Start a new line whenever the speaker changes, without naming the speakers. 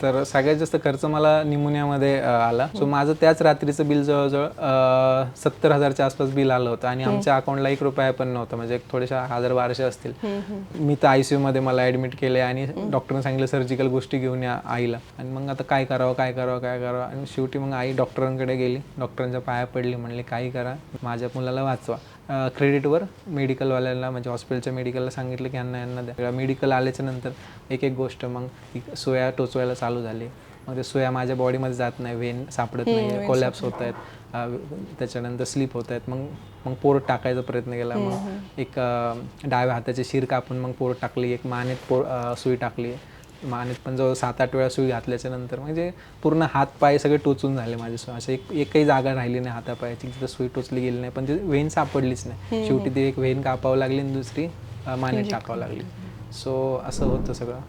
तर सगळ्यात जास्त खर्च मला निमोनियामध्ये आला. सो माझं त्याच रात्रीचं बिल जवळजवळ 70,000च्या आसपास बिल आलं होतं आणि आमच्या अकाउंटला ₹1 पण नव्हता, म्हणजे थोडेशा 1,000-1,200 असतील. मी तर ICU मध्ये मला ॲडमिट केले आणि डॉक्टरने सांगितलं सर्जिकल गोष्टी घेऊन या आईला. आणि मग आता काय करावं आणि शेवटी मग आई डॉक्टरांकडे गेली, डॉक्टरांच्या पाया पडली, म्हणले काही करा, माझ्या मुलाला वाचवा. क्रेडिटवर मेडिकलवाल्याला म्हणजे हॉस्पिटलच्या मेडिकलला सांगितलं की यांना द्या. मेडिकल आल्याच्या नंतर एक गोष्ट मग ती सुया टोचवायला चालू झाली. मग ते सुया माझ्या बॉडीमध्ये जात नाही, वेन सापडत नाही, कोलॅप्स होत आहेत, त्याच्यानंतर स्लिप होत आहेत. मग पोरट टाकायचा प्रयत्न केला. मग एक डाव्या हाताची शिर कापून मग पोरट टाकली, एक मानेत सुई टाकली, मानेत पण जवळ 7-8 वेळा सुई घातल्याच्या नंतर म्हणजे पूर्ण हात पाय सगळे टोचून झाले माझे. असं एकही जागा राहिली नाही हातापायाची जिथं सुई टोचली गेली नाही, पण ती वेन सापडलीच नाही. शेवटी ती एक वेन कापावं लागली आणि दुसरी मानेत टाकावं लागली. सो असं होतं सगळं.